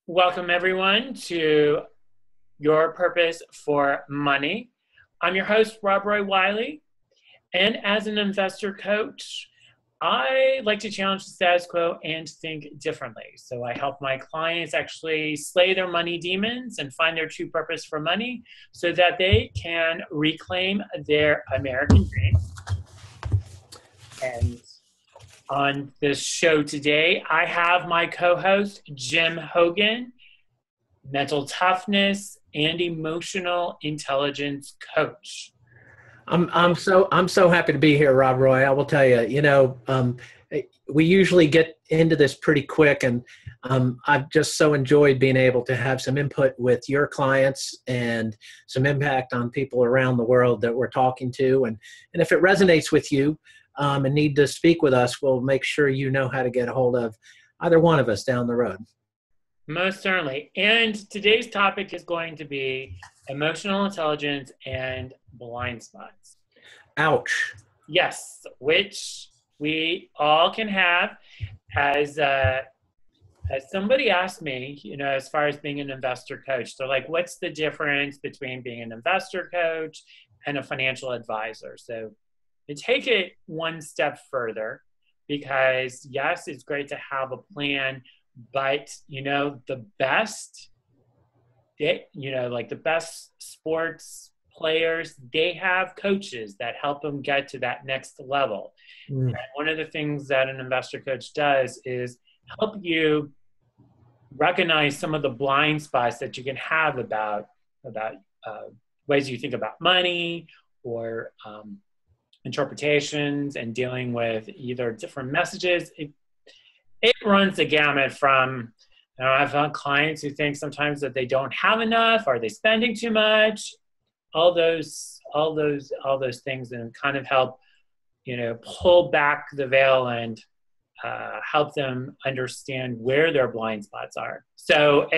Welcome, everyone, to Your Purpose for Money. I'm your host, Robroy Wiley, and as an investor coach, I like to challenge the status quo and think differently. So I help my clients actually slay their money demons and find their true purpose for money so that they can reclaim their American dream. And on this show today, I have my co-host, Jim Hogan, mental toughness and emotional intelligence coach. I'm so happy to be here, Rob Roy. I will tell you, we usually get into this pretty quick, and I've just so enjoyed being able to have some input with your clients and some impact on people around the world that we're talking to. And if it resonates with you and need to speak with us, we'll make sure you know how to get a hold of either one of us down the road. Most certainly. And today's topic is going to be emotional intelligence and blind spots. Ouch. Yes, which we all can have. As somebody asked me, as far as being an investor coach, they're like, what's the difference between being an investor coach and a financial advisor? So to take it one step further, because yes, it's great to have a plan, but the best, like the best sports players, they have coaches that help them get to that next level. And one of the things that an investor coach does is help you recognize some of the blind spots that you can have about ways you think about money or interpretations and dealing with either different messages. It runs the gamut from, I've had clients who think sometimes that they don't have enough, are they spending too much, all those things, and kind of help, pull back the veil and help them understand where their blind spots are. So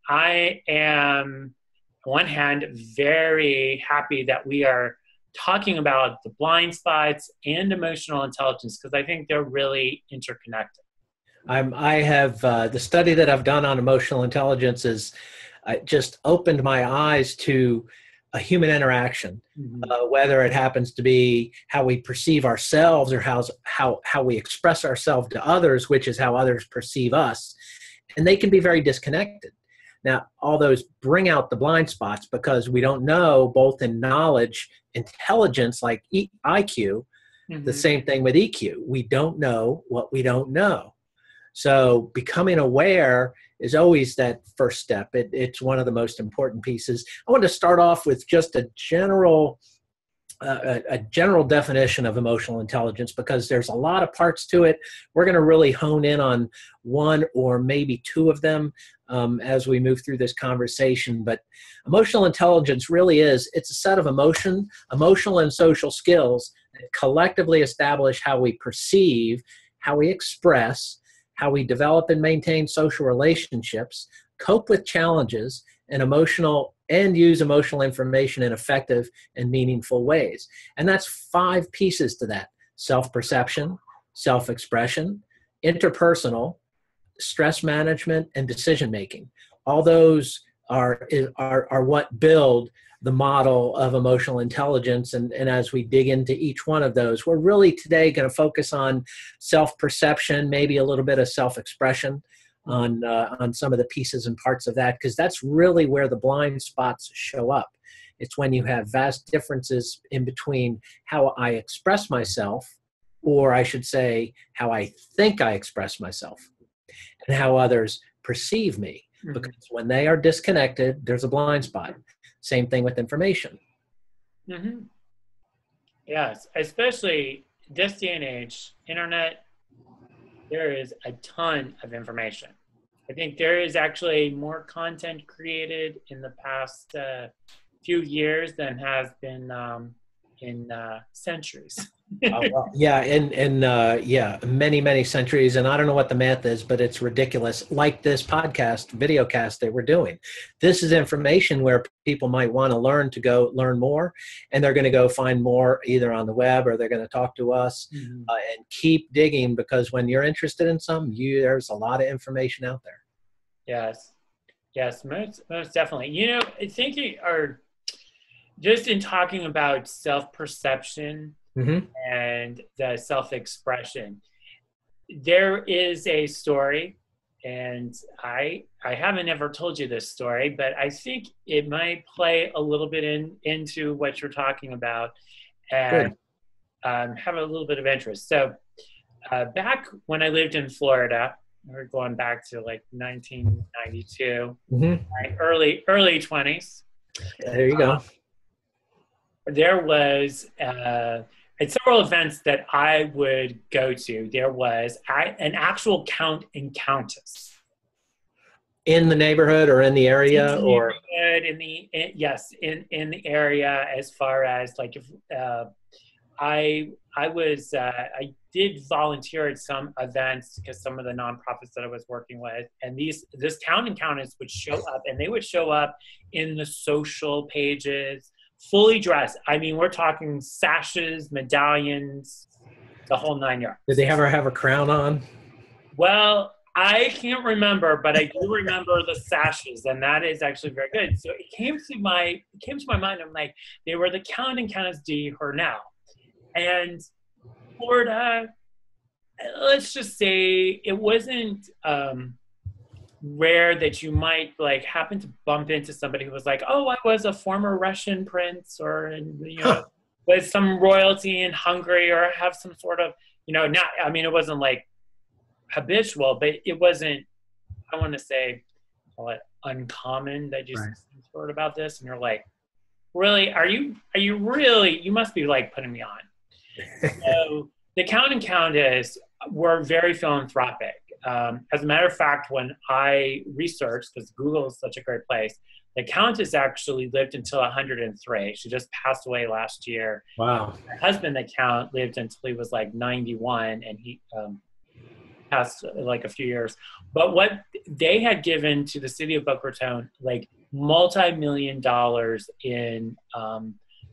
I am, on one hand, very happy that we are talking about the blind spots and emotional intelligence, because I think they're really interconnected. I have the study that I've done on emotional intelligence is just opened my eyes to a human interaction, whether it happens to be how we perceive ourselves or how we express ourselves to others, which is how others perceive us. And they can be very disconnected. Now, all those bring out the blind spots because we don't know, both in knowledge, intelligence, like IQ, the same thing with EQ. We don't know what we don't know. So becoming aware is always that first step. It's one of the most important pieces. I want to start off with just a general definition of emotional intelligence, because there's a lot of parts to it. We're going to really hone in on one or maybe two of them as we move through this conversation. But emotional intelligence really it's a set of emotional and social skills that collectively establish how we perceive, how we express, how we develop and maintain social relationships, cope with challenges, and use emotional information in effective and meaningful ways. And that's 5 pieces to that: self-perception, self-expression, interpersonal, stress management, and decision-making. All those are what build the model of emotional intelligence. And as we dig into each one of those, we're really today going to focus on self-perception, maybe a little bit of self-expression on some of the pieces and parts of that, because that's really where the blind spots show up. It's when you have vast differences in between how I express myself, or I should say how I think I express myself, and how others perceive me. Because when they are disconnected, there's a blind spot. Same thing with information. Yes, especially this day and age, internet, there is a ton of information. I think there is actually more content created in the past few years than has been in centuries. Many centuries. And I don't know what the math is, but it's ridiculous. Like this video cast that we're doing. This is information where people might want to learn more, and they're going to go find more either on the web, or they're going to talk to us and keep digging, because when you're interested in something, there's a lot of information out there. Yes. Yes, most definitely. You know, I think or just in talking about self-perception Mm-hmm. and the self-expression, there is a story, and I haven't ever told you this story, but I think it might play a little bit into what you're talking about, and Good. have a little bit of interest. So back when I lived in Florida, we're going back to like 1992, Mm-hmm. my early 20s. There you go. There was at several events that I would go to. There was an actual count and countess In the neighborhood or in the in area the or neighborhood, yes, in the area. As far as like, if I did volunteer at some events because some of the nonprofits that I was working with, and this count and countess would show up, and they would show up in the social pages, fully dressed. I mean, we're talking sashes, medallions, the whole nine yards. did they ever have a crown on? Well, I can't remember, but I do remember the sashes, and that is actually very good. So it came to my mind. I'm like, they were the count and countess D. Hurnell, and Florida. Let's just say it wasn't rare that you might like happen to bump into somebody who was like, "Oh, I was a former Russian prince," or with some royalty in Hungary, or have some sort of not. I mean, it wasn't like habitual, but it wasn't, I want to say, call it uncommon that you heard about this, and you're like, really, are you really, you must be like putting me on. So the count and countess were very philanthropic. As a matter of fact, when I researched, because Google is such a great place, the countess actually lived until 103. She just passed away last year. Wow. Her husband, the count, lived until he was like 91, and he passed like a few years. But what they had given to the city of Boca Raton, like multi-million dollars in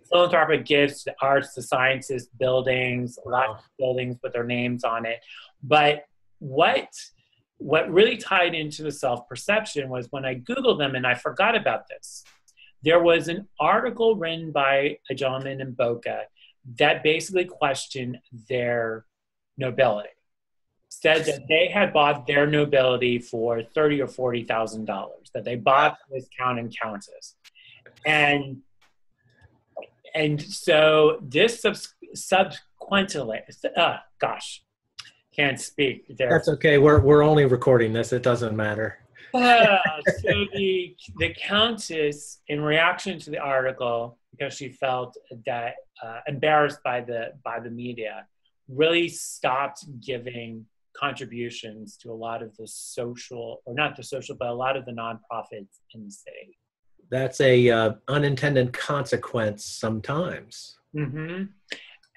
philanthropic gifts to arts, to sciences, buildings, lots of buildings with their names on it. But what really tied into the self-perception was when I Googled them, and I forgot about this, there was an article written by a gentleman in Boca that basically questioned their nobility. Said that they had bought their nobility for $30,000 or $40,000, that they bought this count and countess. And so this subsequently, can't speak there. That's okay. We're only recording this. It doesn't matter. So the countess, in reaction to the article, because she felt that embarrassed by the media, really stopped giving contributions to a lot of the social, or not the social, but a lot of the nonprofits in the city. That's a unintended consequence sometimes. Mm-hmm.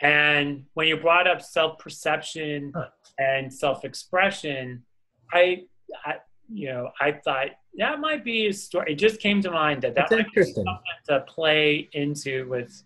And when you brought up self-perception and self-expression, I thought that might be a story. It just came to mind that might be something to play into with.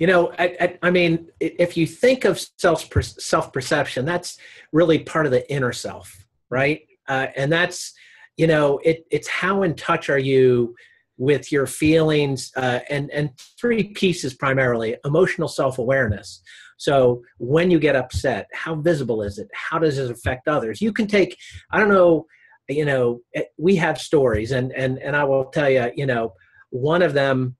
I mean, if you think of self-perception, that's really part of the inner self, right? And that's, it's how in touch are you with your feelings, and three pieces primarily: emotional self-awareness. So when you get upset, how visible is it? How does it affect others? You can take, I don't know, we have stories, and I will tell you, one of them,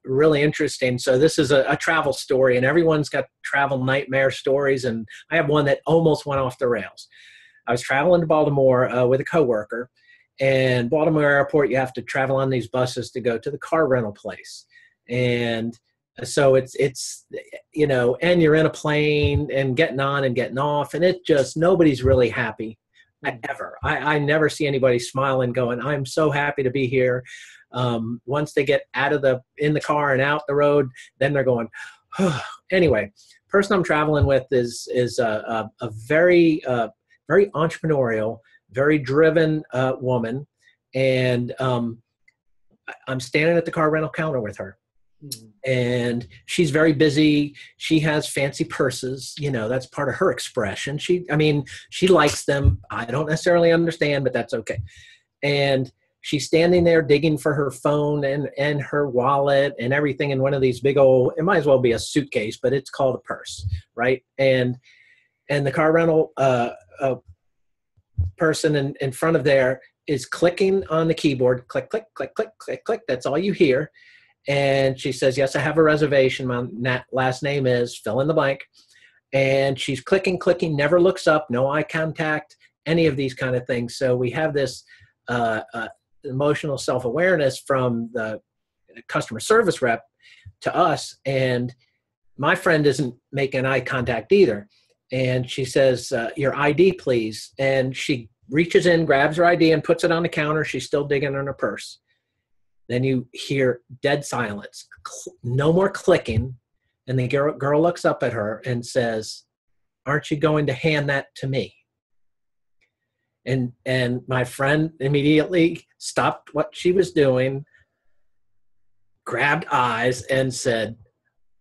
really interesting. So this is a travel story, and everyone's got travel nightmare stories. And I have one that almost went off the rails. I was traveling to Baltimore with a coworker, and Baltimore Airport, you have to travel on these buses to go to the car rental place. And so it's and you're in a plane and getting on and getting off, and it just, nobody's really happy ever. I never see anybody smiling going, I'm so happy to be here. Once they get in the car and out the road, then they're going, oh. Anyway, person I'm traveling with is a very, very entrepreneurial, very driven woman. And I'm standing at the car rental counter with her. Mhm. And she's very busy. She has fancy purses, you know, that's part of her expression. She likes them. I don't necessarily understand, but that's okay. And she's standing there digging for her phone and her wallet and everything in one of these big old, it might as well be a suitcase, but it's called a purse, right? And the car rental person in front of there is clicking on the keyboard, click, click, click, click, click, click. That's all you hear. And she says, yes, I have a reservation. My last name is fill in the blank. And she's clicking, never looks up, no eye contact, any of these kind of things. So we have this emotional self-awareness from the customer service rep to us. And my friend isn't making eye contact either. And she says, your ID, please. And she reaches in, grabs her ID and puts it on the counter. She's still digging in her purse. Then you hear dead silence, no more clicking. And the girl looks up at her and says, aren't you going to hand that to me? And my friend immediately stopped what she was doing, grabbed eyes and said,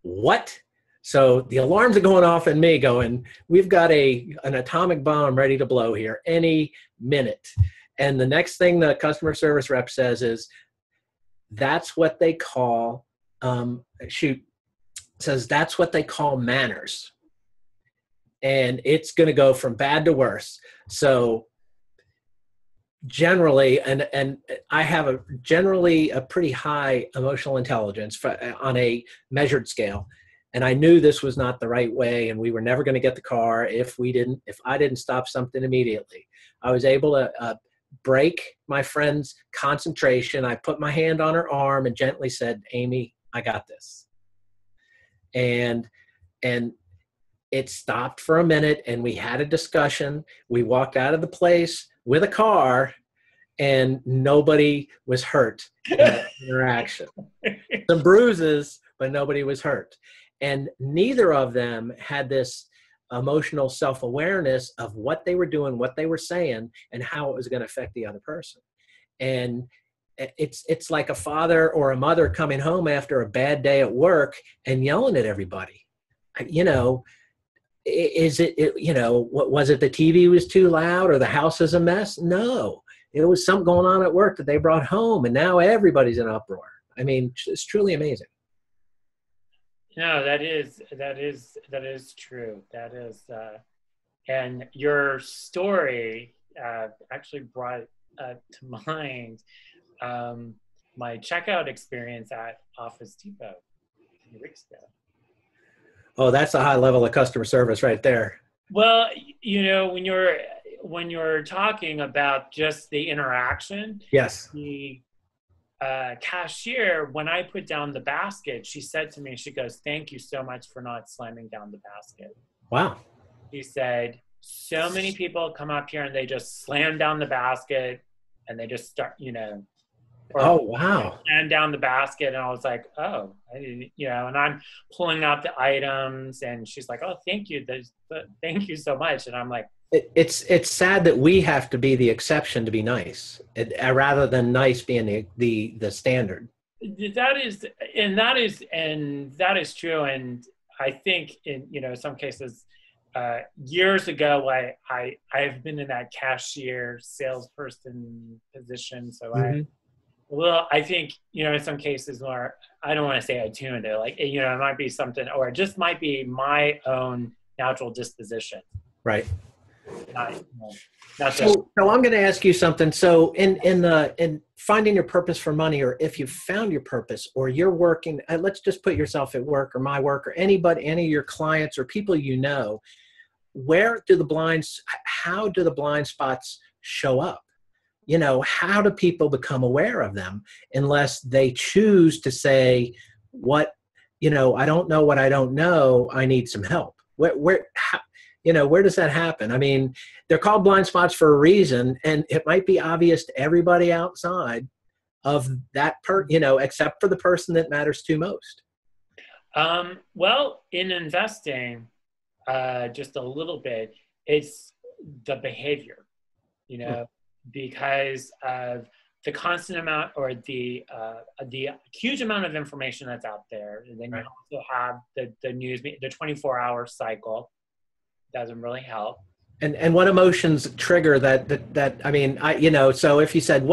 what? So the alarms are going off in me going, we've got an atomic bomb ready to blow here any minute. And the next thing the customer service rep says is, that's what they call, that's what they call manners. And it's going to go from bad to worse. So generally, and I have generally a pretty high emotional intelligence on a measured scale. And I knew this was not the right way, and we were never going to get the car if I didn't stop something immediately. I was able to break my friend's concentration. I put my hand on her arm and gently said, Amy, I got this. And it stopped for a minute and we had a discussion. We walked out of the place with a car and nobody was hurt in that interaction. Some bruises, but nobody was hurt. And neither of them had this emotional self-awareness of what they were doing, what they were saying, and how it was going to affect the other person. And it's like a father or a mother coming home after a bad day at work and yelling at everybody. You know, was it the TV was too loud or the house is a mess? No, it was something going on at work that they brought home, and now everybody's in uproar. I mean, it's truly amazing. No, that is true. That is, and your story actually brought to mind my checkout experience at Office Depot a few weeks ago. Oh, that's a high level of customer service right there. Well, you know, when you're talking about just the interaction, yes, the cashier, when I put down the basket, she said to me, she goes, thank you so much for not slamming down the basket. Wow. She said, so many people come up here and they just slam down the basket and they just start, you know. Oh, wow. Slam down the basket. And I was like, oh, I didn't, you know, and I'm pulling out the items and she's like, oh, thank you. Thank you so much. And I'm like, it's sad that we have to be the exception to be nice, rather than nice being the standard. That is true. And I think in, you know, some cases, years ago, I've been in that cashier salesperson position. So I think, you know, in some cases where I don't want to say I tuned it, like, you know, it might be something, or it just might be my own natural disposition. Right. Not so I'm going to ask you something. So in finding your purpose for money, or if you've found your purpose, or you're working, let's just put yourself at work or my work or any of your clients or people you know, how do the blind spots show up? You know, how do people become aware of them unless they choose to say, I don't know what I don't know. I need some help. Where does that happen? I mean, they're called blind spots for a reason, and it might be obvious to everybody outside of that except for the person that matters to most. Well, in investing, just a little bit, it's the behavior, you know, because of the constant amount or the huge amount of information that's out there. And then you also have the news, the 24-hour cycle doesn't really help. And what emotions trigger that I mean, so if you said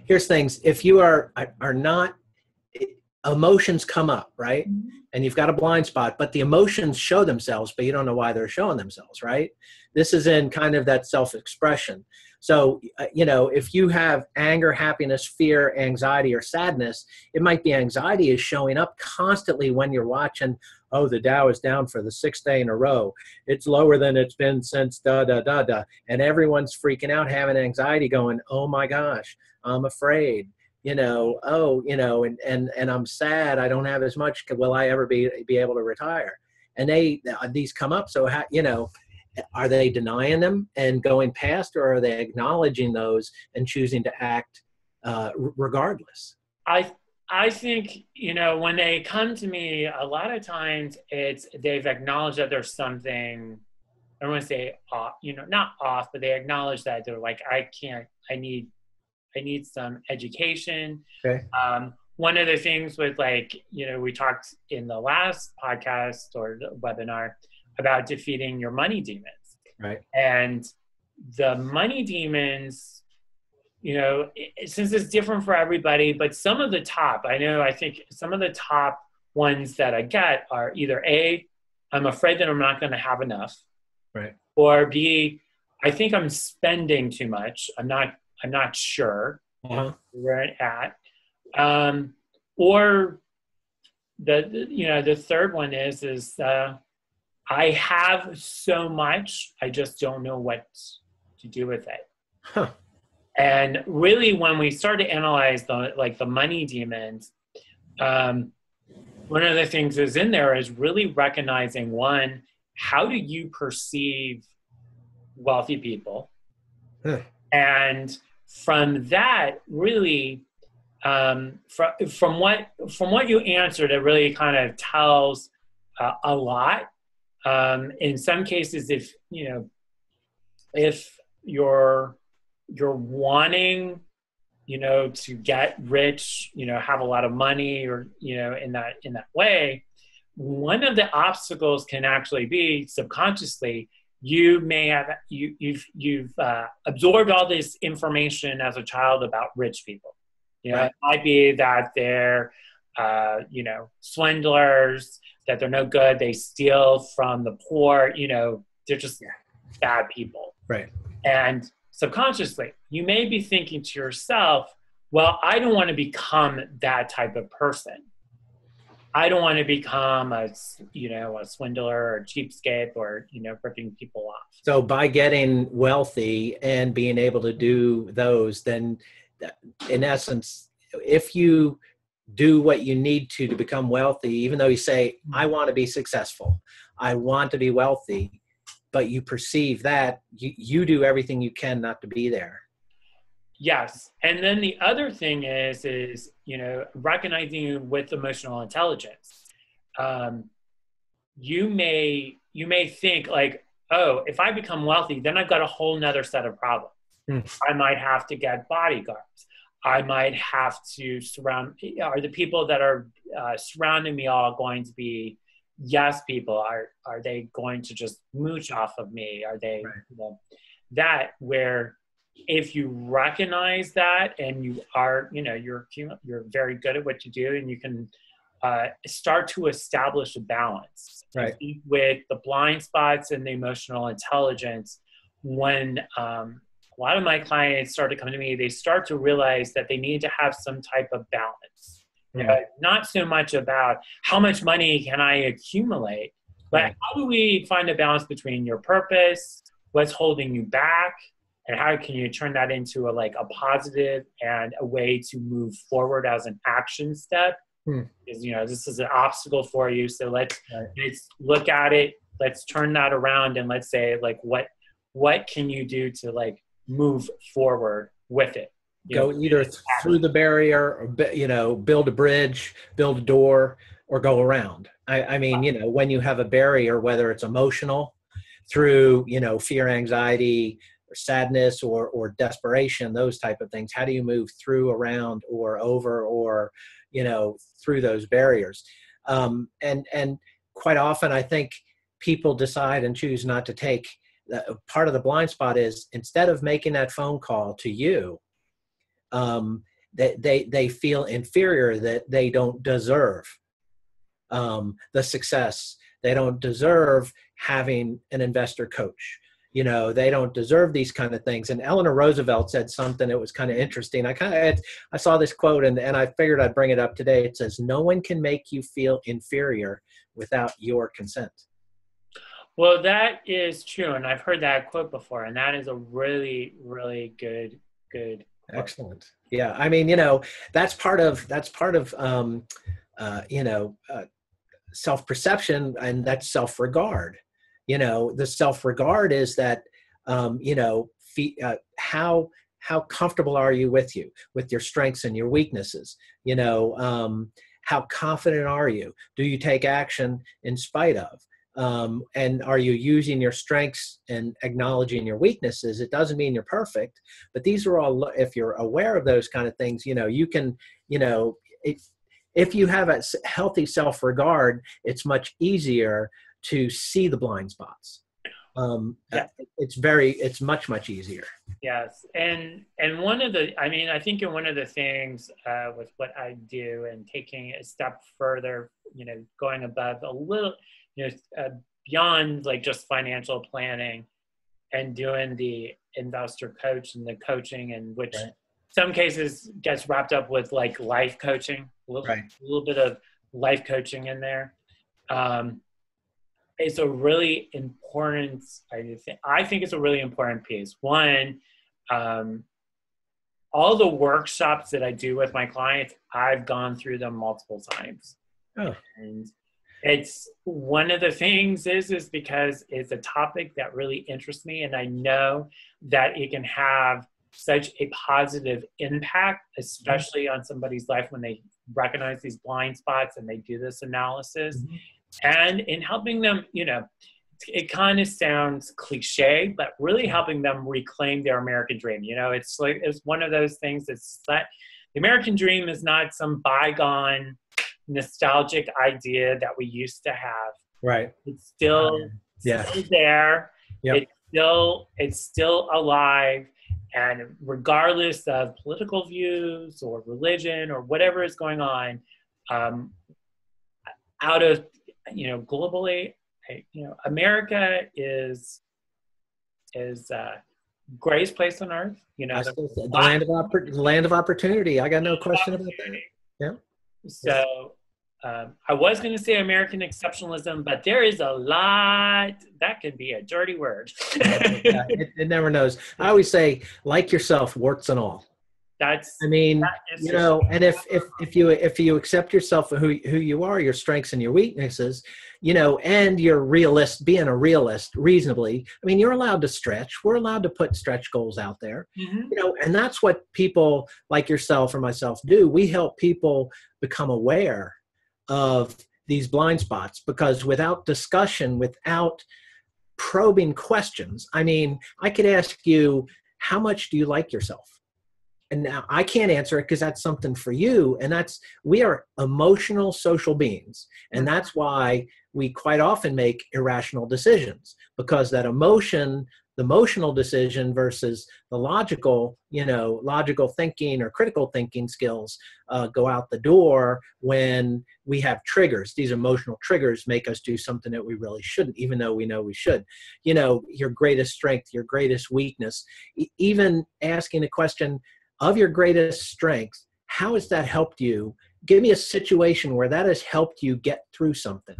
here's things, if you are not, emotions come up, right? And you've got a blind spot, but the emotions show themselves, but you don't know why they're showing themselves, right? This is in kind of that self-expression. So, if you have anger, happiness, fear, anxiety, or sadness, it might be anxiety is showing up constantly when you're watching, oh, the Dow is down for the 6th day in a row. It's lower than it's been since da. And everyone's freaking out, having anxiety going, oh my gosh, I'm afraid, and I'm sad. I don't have as much. Will I ever be able to retire? And these come up. So, are they denying them and going past, or are they acknowledging those and choosing to act regardless? I think, when they come to me, a lot of times they've acknowledged that there's something, I don't want to say off, not off, but they acknowledge that they're like, I need some education. Okay. One of the things with we talked in the last podcast or webinar about defeating your money demons. Right. And the money demons, since it's different for everybody, but some of the top, I think some of the top ones that I get are either A, I'm afraid that I'm not going to have enough. Right. Or B, I think I'm spending too much. I'm not sure where it's at. Or the third one is I have so much, I just don't know what to do with it. Huh. And really, when we start to analyze the money demons, one of the things is in there is really recognizing, one, how do you perceive wealthy people? Huh. And from that, really, from what you answered, it really kind of tells a lot. In some cases, if you're wanting, to get rich, have a lot of money, or in that way, one of the obstacles can actually be subconsciously. You may have you've absorbed all this information as a child about rich people. Right. It might be that they're swindlers, that they're no good, they steal from the poor, they're just bad people. Right. And subconsciously, you may be thinking to yourself, well, I don't want to become that type of person. I don't want to become a swindler or a cheapskate or, ripping people off. So by getting wealthy and being able to do those, then in essence, if you do what you need to become wealthy, even though you say, I want to be successful, I want to be wealthy, but you perceive that you do everything you can not to be there. Yes. And then the other thing is recognizing with emotional intelligence, you may think like, oh, if I become wealthy, then I've got a whole nother set of problems. I might have to get bodyguards. I might have to are the people that are surrounding me all going to be yes people? Are they going to just mooch off of me? Are they that where if you recognize that and you are, you're very good at what you do, and you can start to establish a balance. Right. With the blind spots and the emotional intelligence, when a lot of my clients start to come to me, they start to realize that they need to have some type of balance. Not so much about how much money can I accumulate, but how do we find a balance between your purpose, what's holding you back, and how can you turn that into a positive and a way to move forward as an action step? Because, this is an obstacle for you. So let's look at it. Let's turn that around and let's say what can you do to move forward with it? Go either through the barrier or, build a bridge, build a door, or go around. I mean, when you have a barrier, whether it's emotional through, fear, anxiety, sadness or desperation, those type of things. How do you move through, around, or over, or, through those barriers? And quite often I think people decide and choose not to take. Part of the blind spot is, instead of making that phone call to you, they feel inferior, that they don't deserve the success. They don't deserve having an investor coach. They don't deserve these kind of things. And Eleanor Roosevelt said something that was kind of interesting. I saw this quote and I figured I'd bring it up today. It says, "No one can make you feel inferior without your consent." Well, that is true. And I've heard that quote before, and that is a really, really good quote. Excellent. Yeah. I mean, that's part of self-perception, and that's self-regard. The self-regard is that, how comfortable are you with your strengths and your weaknesses? How confident are you? Do you take action in spite of? And are you using your strengths and acknowledging your weaknesses? It doesn't mean you're perfect, but these are all, if you're aware of those kind of things, you can, if you have a healthy self-regard, it's much easier to see the blind spots. It's much easier. Yes. And I think one of the things with what I do, and taking a step further, going above a little, beyond like just financial planning, and doing the investor coach and the coaching, and which some cases gets wrapped up with like life coaching, a little bit of life coaching in there. It's a really important, I think it's a really important piece. One, all the workshops that I do with my clients, I've gone through them multiple times. Oh. And it's one of the things is because it's a topic that really interests me, and I know that it can have such a positive impact, especially on somebody's life when they recognize these blind spots and they do this analysis. Mm-hmm. And in helping them, it kind of sounds cliche, but really helping them reclaim their American dream. It's one of those things that's that the American dream is not some bygone nostalgic idea that we used to have. Right. It's still there. Yep. It's still alive. And regardless of political views or religion or whatever is going on, globally, America is greatest place on earth. The land of opportunity. I got no question about that. Yeah. So I was going to say American exceptionalism, but there is a lot that could be a dirty word. It never knows. I always say, like yourself, warts and all. And if you accept yourself for who you are, your strengths and your weaknesses, and you're being a realist reasonably, you're allowed to stretch. We're allowed to put stretch goals out there, and that's what people like yourself or myself do. We help people become aware of these blind spots, because without discussion, without probing questions, I could ask you, how much do you like yourself? And now I can't answer it because that's something for you. And we are emotional social beings. And that's why we quite often make irrational decisions, because that the emotional decision versus the logical thinking or critical thinking skills go out the door when we have triggers. These emotional triggers make us do something that we really shouldn't, even though we know we should. Your greatest strength, your greatest weakness, even asking a question of your greatest strength, how has that helped you? Give me a situation where that has helped you get through something.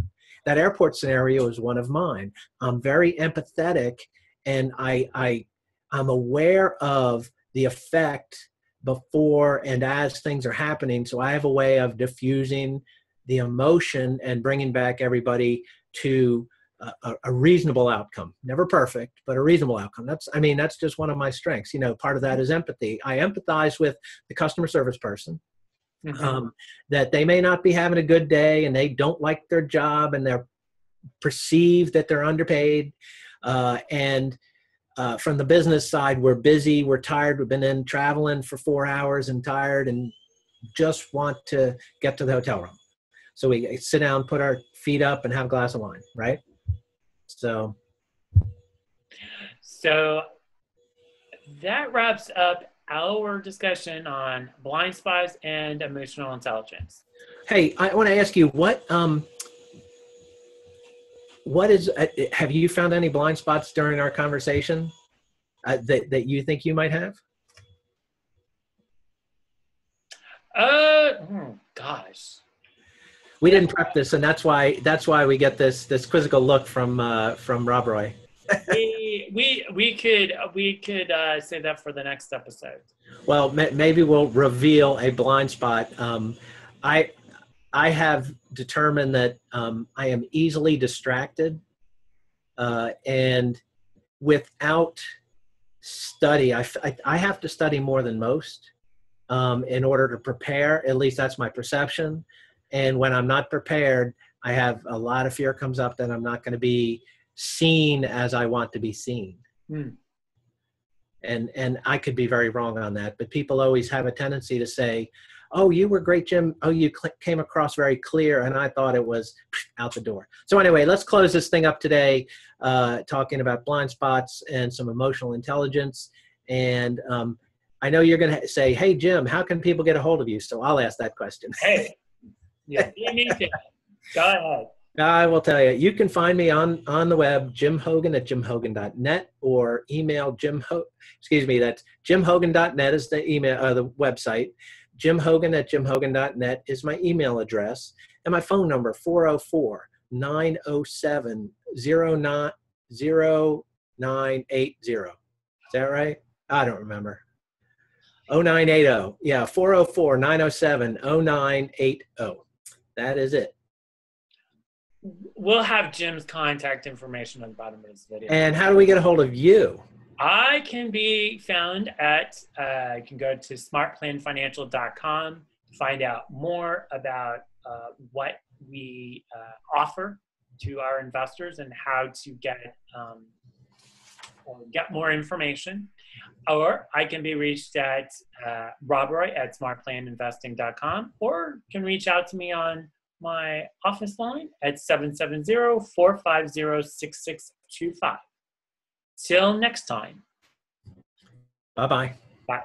That airport scenario is one of mine. I'm very empathetic, and I'm aware of the effect before and as things are happening. So I have a way of diffusing the emotion and bringing back everybody to a reasonable outcome. Never perfect, but a reasonable outcome. That's just one of my strengths. Part of that is empathy. I empathize with the customer service person, that they may not be having a good day and they don't like their job and they're perceived that they're underpaid. And from the business side, we're busy, we're tired, we've been in traveling for 4 hours and tired and just want to get to the hotel room. So we sit down, put our feet up and have a glass of wine, right? So that wraps up our discussion on blind spots and emotional intelligence. Hey, I want to ask you what is, have you found any blind spots during our conversation that you think you might have? Gosh. We didn't prep this, and that's why we get this quizzical look from Robroy. we could say that for the next episode. Well, maybe we'll reveal a blind spot. I have determined that I am easily distracted, and without study, I have to study more than most in order to prepare. At least that's my perception. And when I'm not prepared, I have a lot of fear comes up that I'm not going to be seen as I want to be seen. And I could be very wrong on that, but people always have a tendency to say, "Oh, you were great, Jim. Oh, you came across very clear," and I thought it was out the door. So anyway, let's close this thing up today, talking about blind spots and some emotional intelligence. And I know you're going to say, "Hey, Jim, how can people get a hold of you?" So I'll ask that question. Hey, yeah, you need to. Go ahead. I will tell you. You can find me on the web, jimhogan at jimhogan.net, or email that's jimhogan.net is the email, the website. jimhogan at jimhogan.net is my email address, and my phone number 404-907-0980. Is that right? I don't remember. 0980. Yeah, 404-907-0980. That is it. We'll have Jim's contact information on the bottom of this video. And how do we get a hold of you? I can be found at, you can go to smartplanfinancial.com, find out more about what we offer to our investors and how to get more information. Or I can be reached at Robroy at smartplaninvesting.com, or can reach out to me on my office line at 770-450-6625. Till next time. Bye-bye. Bye.